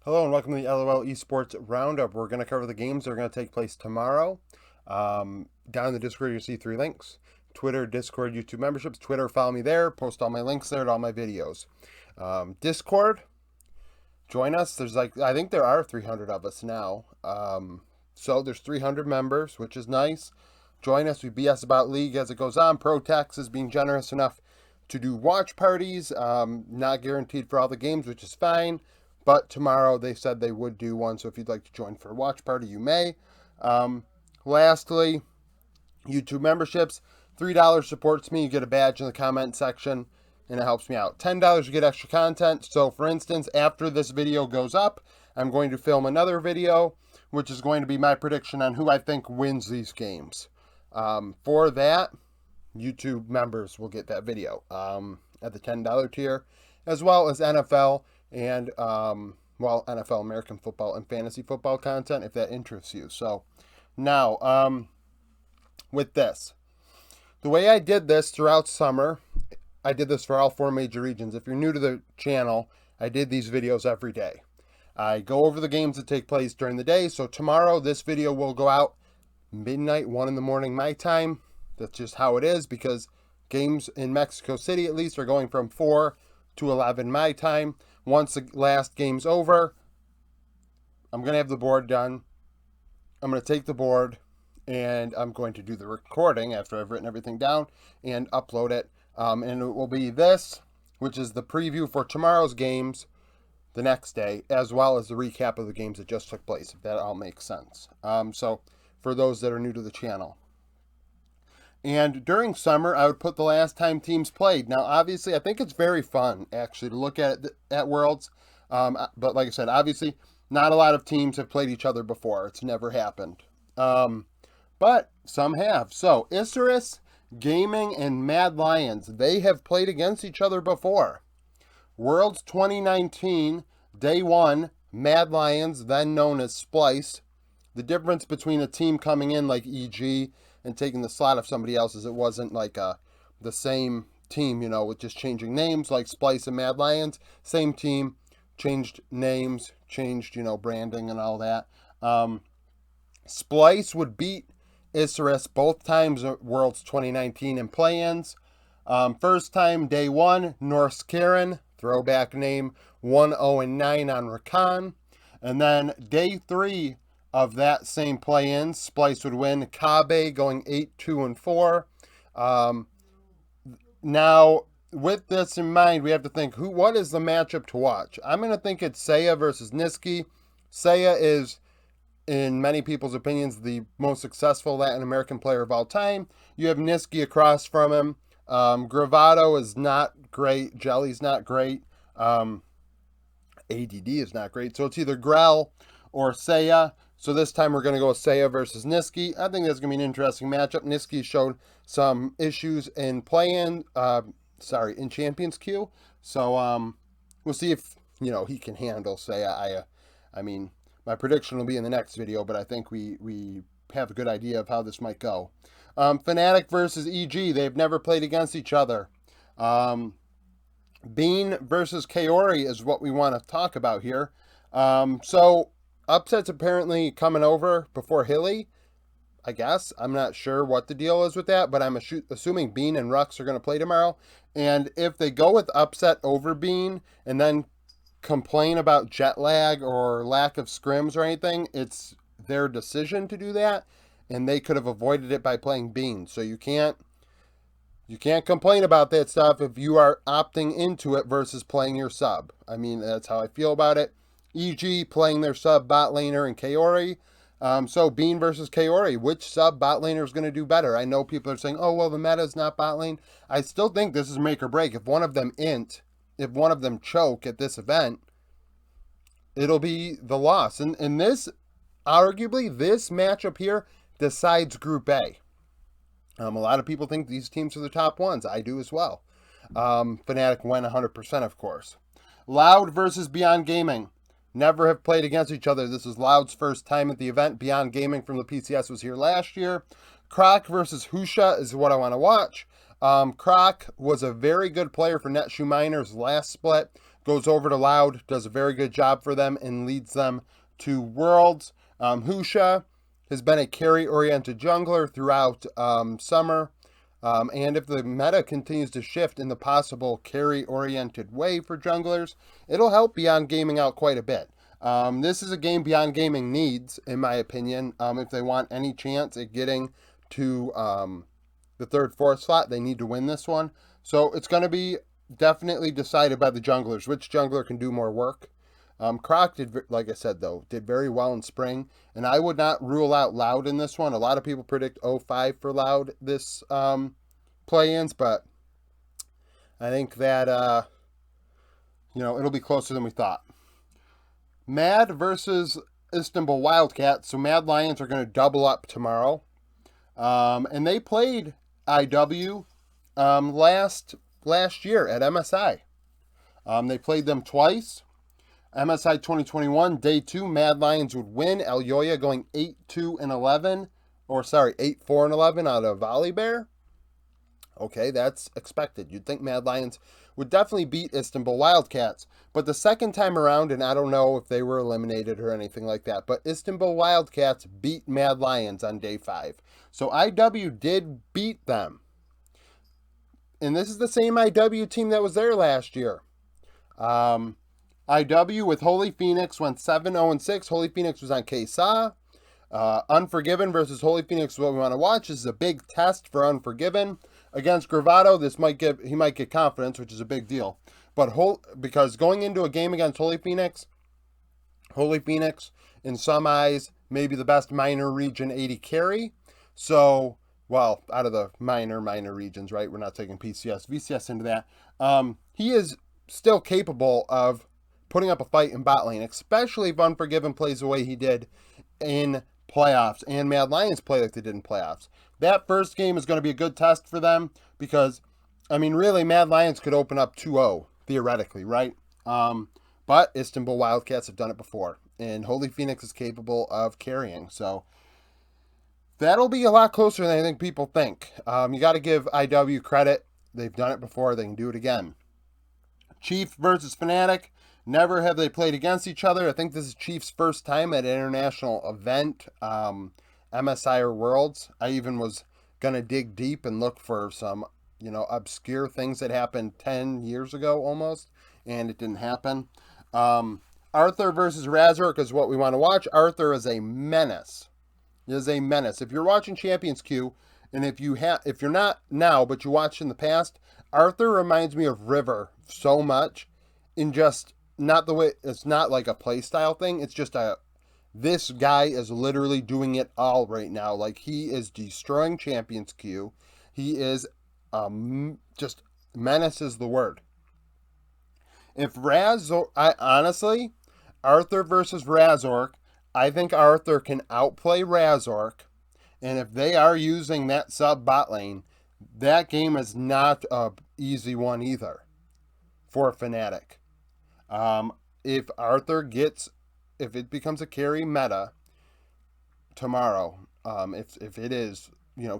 Hello and welcome to the LOL Esports Round Up. We're going to cover the games that are going to take place tomorrow. Down in the Discord, you see three links: Twitter, Discord, YouTube memberships. Twitter, follow me there. Post all my links there to all my videos. Discord, join us. I think there are 300 of us now. So there's 300 members, which is nice. Join us. We BS about League as it goes on. ProTax is being generous enough to do watch parties. Not guaranteed for all the games, which is fine. But tomorrow they said they would do one, so if you'd like to join for a watch party, you may. Lastly, YouTube memberships. $3 supports me. You get a badge in the comment section, and it helps me out. $10 you get extra content. So, for instance, after this video goes up, I'm going to film another video, which is going to be my prediction on who I think wins these games. For that, YouTube members will get that video at the $10 tier, as well as NFL and NFL, American football, and fantasy football content if that interests you. So now, with this, the way I did this throughout summer, I did this for all four major regions. If you're new to the channel, I did these videos every day. I go over the games that take place during the day. So tomorrow, this video will go out midnight, 1 in the morning my time. That's just how it is because games in Mexico City, at least, are going from 4 to 11 my time. Once the last game's over, I'm going to have the board done. I'm going to take the board and I'm going to do the recording after I've written everything down and upload it. And it will be this, which is the preview for tomorrow's games the next day, as well as the recap of the games that just took place, if that all makes sense. So for those that are new to the channel. And during summer, I would put the last time teams played. Now, obviously, I think it's very fun, actually, to look at it at Worlds. But like I said, obviously, not a lot of teams have played each other before. It's never happened. But some have. So, Isurus Gaming and Mad Lions, they have played against each other before. Worlds 2019, Day 1, Mad Lions, then known as Splice. The difference between a team coming in like EG and taking the slot of somebody else's, it wasn't like the same team, with just changing names like Splice and Mad Lions. Same team, changed names, changed, branding and all that. Splice would beat Isurus both times at Worlds 2019 in play-ins. First time, Day 1, Norse Karen, throwback name, 1-0-9 on Rakan. And then Day 3 of that same play-in, Splice would win. Kabe going 8-2-4. Now, with this in mind, we have to think, what is the matchup to watch? I'm going to think it's Seiya versus Niski. Seiya is, in many people's opinions, the most successful Latin American player of all time. You have Niski across from him. Gravado is not great. Jelly's not great. ADD is not great. So it's either Grell or Seiya. So this time we're going to go with Seiya versus Niski. I think that's going to be an interesting matchup. Niski showed some issues in play-in, in Champions Queue. So we'll see if, he can handle Seiya. I mean, my prediction will be in the next video, but I think we have a good idea of how this might go. Fnatic versus EG. They've never played against each other. Bean versus Kaori is what we want to talk about here. So upset's apparently coming over before Hilly, I guess. I'm not sure what the deal is with that, but I'm assuming Bean and Rux are going to play tomorrow. And if they go with upset over Bean and then complain about jet lag or lack of scrims or anything, it's their decision to do that, and they could have avoided it by playing Bean. So you can't complain about that stuff if you are opting into it versus playing your sub. I mean, that's how I feel about it. EG playing their sub bot laner and Kaori. So Bean versus Kaori, which sub bot laner is going to do better? I know people are saying, oh, well, the meta is not bot lane. I still think this is make or break. If one of them if one of them choke at this event, it'll be the loss. And this, arguably, this matchup here decides Group A. A lot of people think these teams are the top ones. I do as well. Fnatic went 100%, of course. Loud versus Beyond Gaming. Never have played against each other. This is Loud's first time at the event. Beyond Gaming from the PCS was here last year. Croc versus Husha is what I want to watch. Croc was a very good player for Netshoe Miners last split. goes over to Loud, does a very good job for them, and leads them to Worlds. Husha has been a carry-oriented jungler throughout summer. And if the meta continues to shift in the possible carry-oriented way for junglers, it'll help Beyond Gaming out quite a bit. This is a game Beyond Gaming needs, in my opinion. If they want any chance at getting to the 3rd, 4th slot, they need to win this one. So it's going to be definitely decided by the junglers, which jungler can do more work. Croc did, like I said, though, did very well in spring, and I would not rule out Loud in this one. A lot of people predict 0-5 for Loud this play-ins, but I think that, it'll be closer than we thought. Mad versus Istanbul Wildcats. So Mad Lions are going to double up tomorrow. And they played IW last year at MSI. They played them twice. MSI 2021, day 2, Mad Lions would win. El Yoya going 8-2-11, 8-4-11 out of Volibear. Okay, that's expected. You'd think Mad Lions would definitely beat Istanbul Wildcats. But the second time around, and I don't know if they were eliminated or anything like that, but Istanbul Wildcats beat Mad Lions on day 5. So IW did beat them. And this is the same IW team that was there last year. IW with Holy Phoenix went 7-0-6. Holy Phoenix was on Kesa. Unforgiven versus Holy Phoenix is what we want to watch. This is a big test for Unforgiven. Against Gravado, he might get confidence, which is a big deal. But because going into a game against Holy Phoenix, in some eyes, maybe the best minor region 80 carry. So, well, out of the minor regions, right? We're not taking PCS, VCS into that. He is still capable of putting up a fight in bot lane, especially if Unforgiven plays the way he did in playoffs and Mad Lions play like they did in playoffs. That first game is going to be a good test for them because, really, Mad Lions could open up 2-0, theoretically, right? But Istanbul Wildcats have done it before, and Holy Phoenix is capable of carrying. So that'll be a lot closer than I think people think. You got to give IW credit. They've done it before. They can do it again. Chief versus Fnatic. Never have they played against each other. I think this is Chief's first time at an international event, MSI or Worlds. I even was going to dig deep and look for some, obscure things that happened 10 years ago almost, and it didn't happen. Arthur versus Razork is what we want to watch. Arthur is a menace. He is a menace. If you're watching Champions Queue, and if you're not now, but you watched in the past, Arthur reminds me of River so much in just not the way, it's not like a play style thing. It's just this guy is literally doing it all right now. Like, he is destroying Champions Queue. He is just menace is the word. If honestly, Arthur versus Razork, I think Arthur can outplay Razork. And if they are using that sub bot lane, that game is not an easy one either for Fnatic. If it becomes a carry meta tomorrow, if it is,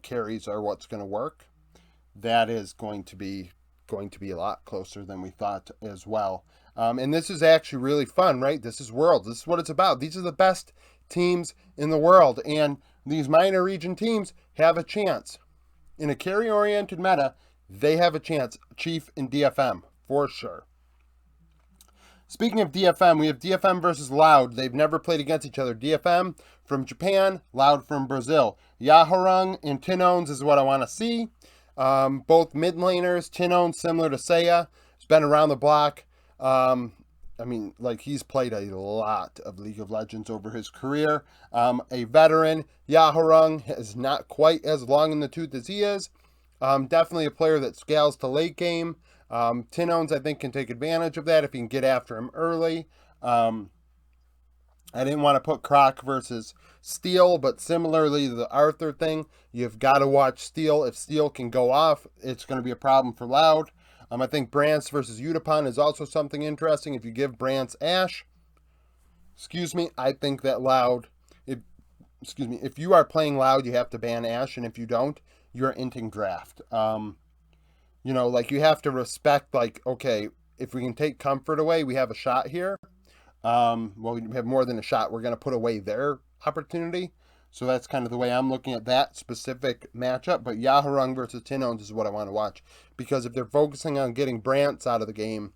carries are what's going to work, that is going to be a lot closer than we thought as well. And this is actually really fun, right? This is Worlds. This is what it's about. These are the best teams in the world, and these minor region teams have a chance. In a carry-oriented meta, they have a chance. Chief and DFM, for sure. Speaking of DFM, we have DFM versus Loud. They've never played against each other. DFM from Japan, Loud from Brazil. Yaharung and Tinones is what I want to see. Both mid laners. Tinones, similar to Seiya, has been around the block. He's played a lot of League of Legends over his career. A veteran. Yaharung is not quite as long in the tooth as he is. Definitely a player that scales to late game. Tinones, I think, can take advantage of that if you can get after him early. I didn't want to put Croc versus Steel, but similarly to the Arthur thing, you've got to watch Steel. If Steel can go off, it's going to be a problem for Loud. I think Brance versus Utapon is also something interesting. If you give Brance Ashe, I think that Loud, if you are playing Loud, you have to ban Ashe, and if you don't, you're inting draft. You have to respect, okay, if we can take comfort away, we have a shot here. Well, we have more than a shot. We're going to put away their opportunity. So that's kind of the way I'm looking at that specific matchup. But Yaharung versus Tinones is what I want to watch. Because if they're focusing on getting Brantz out of the game,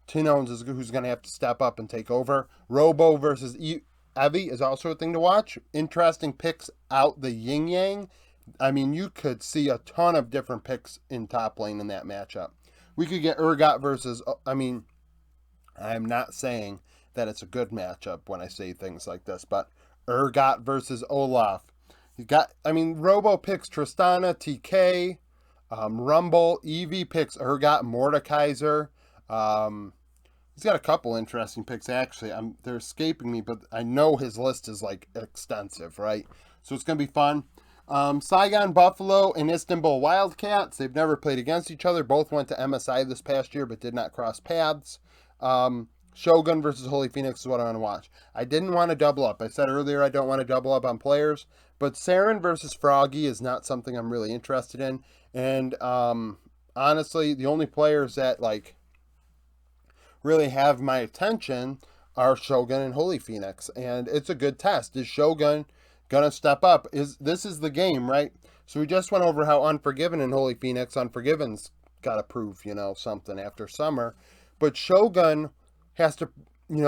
Tinones is who's going to have to step up and take over. Robo versus Evie is also a thing to watch. Interesting picks out the yin-yang. I mean, you could see a ton of different picks in top lane in that matchup. We could get Urgot versus... I mean, I'm not saying that it's a good matchup when I say things like this, but Urgot versus Olaf. You got, I mean, Robo picks Tristana, TK, Rumble, Eevee picks Urgot, Mordekaiser. He's got a couple interesting picks, actually. They're escaping me, but I know his list is, like, extensive, right? So it's going to be fun. Saigon Buffalo and Istanbul Wildcats. They've never played against each other. Both went to MSI this past year, but did not cross paths. Shogun versus Holy Phoenix is what I want to watch. I didn't want to double up. I said earlier I don't want to double up on players, but Saren versus Froggy is not something I'm really interested in. And honestly, the only players that like really have my attention are Shogun and Holy Phoenix, and it's a good test. Is Shogun gonna step up? This is the game, right? So we just went over how Unforgiven and Holy Phoenix. Unforgiven's got to prove, something after summer, but Shogun has to,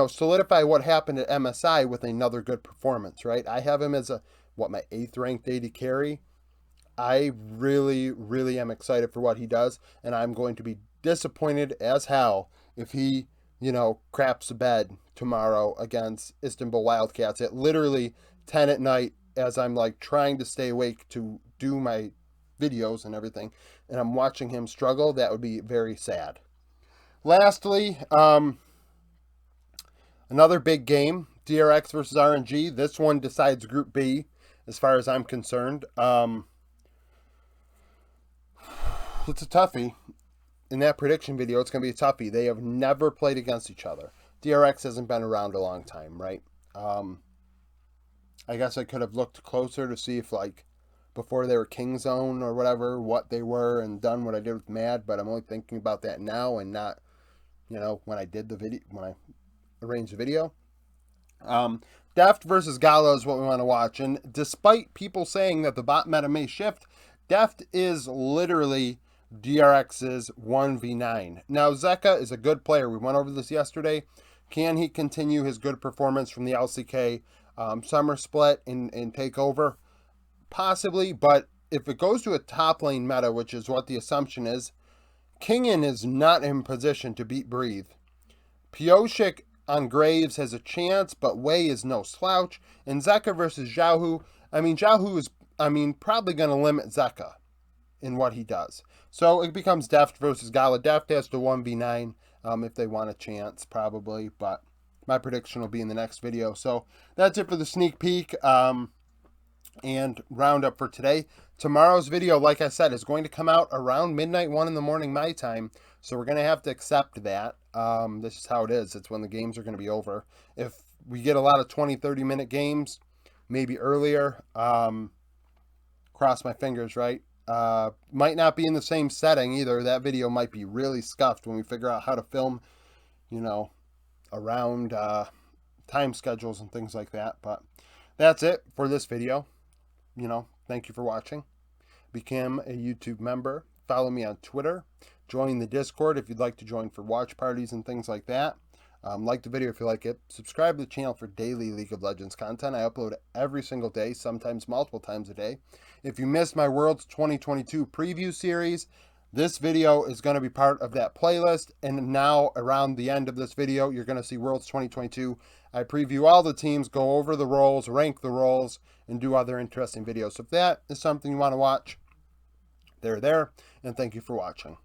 solidify what happened at MSI with another good performance, right? I have him as my 8th ranked AD carry. I really, really am excited for what he does, and I'm going to be disappointed as hell if he, craps the bed tomorrow against Istanbul Wildcats at literally 10 at night as I'm like trying to stay awake to do my videos and everything, and I'm watching him struggle. That would be very sad. Lastly, another big game, DRX versus RNG. This one decides Group B, as far as I'm concerned. It's a toughie. In that prediction video, it's going to be a toughie. They have never played against each other. DRX hasn't been around a long time, right? I guess I could have looked closer to see if, before they were King Zone or whatever, what they were and done what I did with Mad, but I'm only thinking about that now and not, when I did the video, when I arranged the video. Deft versus Gala is what we want to watch, and despite people saying that the bot meta may shift, Deft is literally DRX's 1v9. Now, Zeka is a good player. We went over this yesterday. Can he continue his good performance from the LCK summer split and take over? Possibly, but if it goes to a top lane meta, which is what the assumption is, Kingen is not in position to beat Breathe. Pioshik on Graves has a chance, but Wei is no slouch. And Zeka versus Xiaohu, Xiaohu is, probably going to limit Zeka in what he does. So it becomes Deft versus Gala. Deft has to 1v9 if they want a chance, probably, but my prediction will be in the next video. So that's it for the sneak peek and roundup for today. Tomorrow's video, like I said, is going to come out around midnight, 1 in the morning my time, so we're going to have to accept that. This is how it is. It's when the games are going to be over. If we get a lot of 20-30 minute games, maybe earlier, cross my fingers, right? Might not be in the same setting either. That video might be really scuffed when we figure out how to film, around time schedules and things like that. But that's it for this video. Thank you for watching. Become a YouTube member. Follow me on Twitter. Join the Discord if you'd like to join for watch parties and things like that. Like the video if you like it. Subscribe to the channel for daily League of Legends content. I upload every single day, sometimes multiple times a day. If you missed my Worlds 2022 preview series, this video is going to be part of that playlist. And now, around the end of this video, you're going to see Worlds 2022. I preview all the teams, go over the roles, rank the roles, and do other interesting videos. So if that is something you want to watch, they're there. And thank you for watching.